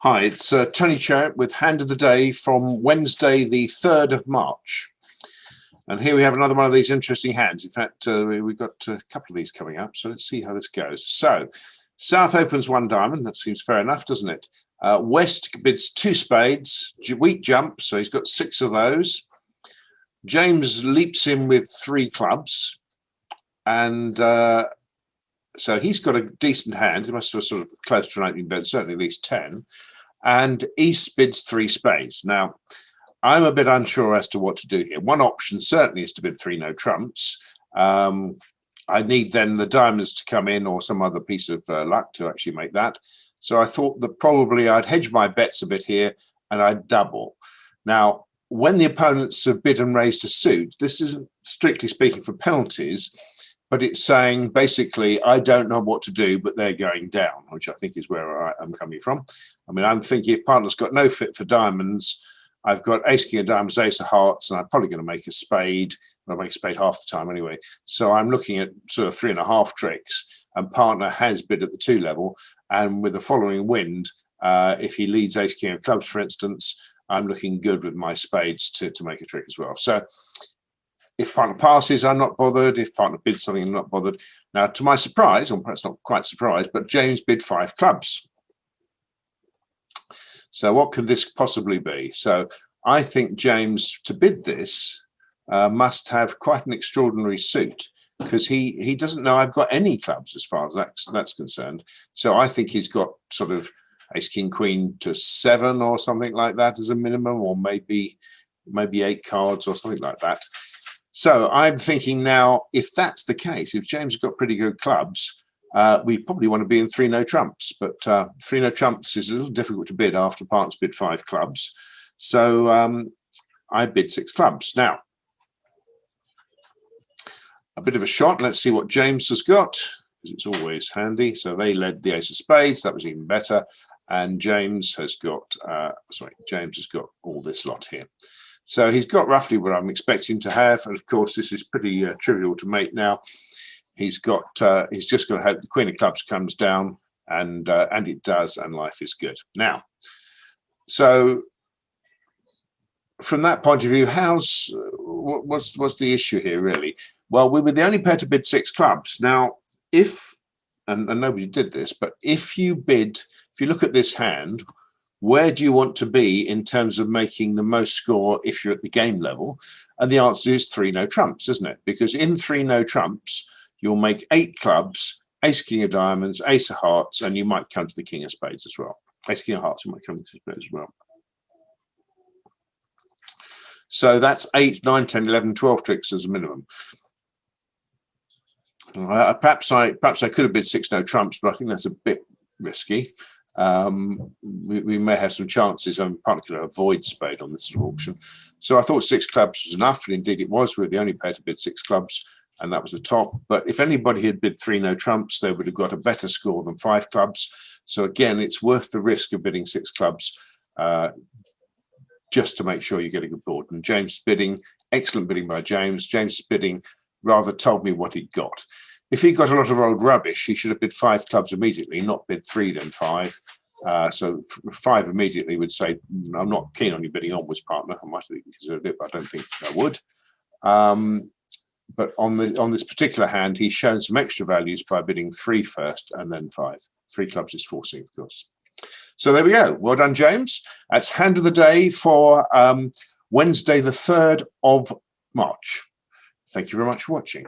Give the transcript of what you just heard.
Hi, it's Tony Charrett with Hand of the Day from Wednesday, the 3rd of March. And here we have another one of these interesting hands. In fact, we've got a couple of these coming up, so let's see how this goes. So, South opens 1 diamond, that seems fair enough, doesn't it? West bids 2 spades, wheat jump, so he's got 6 of those. James leaps in with 3 clubs, and so he's got a decent hand. He must have sort of close to an opening bet, certainly at least 10. And East bids 3 spades. Now, I'm a bit unsure as to what to do here. One option certainly is to bid 3 no trumps. I need then the diamonds to come in or some other piece of luck to actually make that. So I thought that probably I'd hedge my bets a bit here and I'd double. Now, when the opponents have bid and raised a suit, this isn't strictly speaking for penalties, but it's saying basically, I don't know what to do, but they're going down, which I think is where I'm coming from. I mean, I'm thinking if partner's got no fit for diamonds, I've got ace, king of diamonds, ace of hearts, and I'm probably going to make a spade. I'll make a spade half the time anyway. So I'm looking at sort of 3.5 tricks, and partner has bid at the 2 level. And with the following wind, if he leads ace, king of clubs, for instance, I'm looking good with my spades to make a trick as well. So if partner passes, I'm not bothered. If partner bids something, I'm not bothered. Now, to my surprise, or perhaps not quite surprised, but James bid 5 clubs. So what could this possibly be? So I think James, to bid this, must have quite an extraordinary suit, because he doesn't know I've got any clubs as far as that's concerned. So I think he's got sort of ace, king, queen to 7 or something like that as a minimum, or maybe 8 cards or something like that. So I'm thinking now, if that's the case, if James has got pretty good clubs, we probably want to be in 3 no trumps, but 3 no trumps is a little difficult to bid after partners bid 5 clubs. So I bid 6 clubs. Now, a bit of a shot. Let's see what James has got, because it's always handy. So they led the ace of spades. That was even better. And James has got, James has got all this lot here. So he's got roughly what I'm expecting to have. And of course, this is pretty trivial to make now. He's got, he's just got to hope the queen of clubs comes down, and it does, and life is good. Now, so from that point of view, what's the issue here really? Well, we were the only pair to bid 6 clubs. Now, if, and nobody did this, but if you look at this hand, where do you want to be in terms of making the most score if you're at the game level? And the answer is 3 no trumps, isn't it? Because in 3 no trumps, you'll make 8 clubs, ace, king of diamonds, ace of hearts, and you might come to the king of spades as well. Ace, king of hearts, you might come to the spades as well. So that's 8, 9, 10, 11, 12 tricks as a minimum. Perhaps I could have bid 6 no trumps, but I think that's a bit risky. We may have some chances. Partner could avoid spade on this sort of auction. So I thought 6 clubs was enough, and indeed it was. We were the only pair to bid 6 clubs, and that was the top. But if anybody had bid 3 no trumps, they would have got a better score than 5 clubs. So again, it's worth the risk of bidding 6 clubs just to make sure you get a good board. And James' bidding, excellent bidding by James. James' bidding rather told me what he'd got. If he got a lot of old rubbish, he should have bid 5 clubs immediately, not bid 3 then 5. So 5 immediately would say, I'm not keen on you bidding onwards, partner. I might have considered it, but I don't think I would. But on this particular hand, he's shown some extra values by bidding 3 first and then 5. 3 clubs is forcing, of course. So there we go. Well done, James. That's Hand of the Day for Wednesday, the 3rd of March. Thank you very much for watching.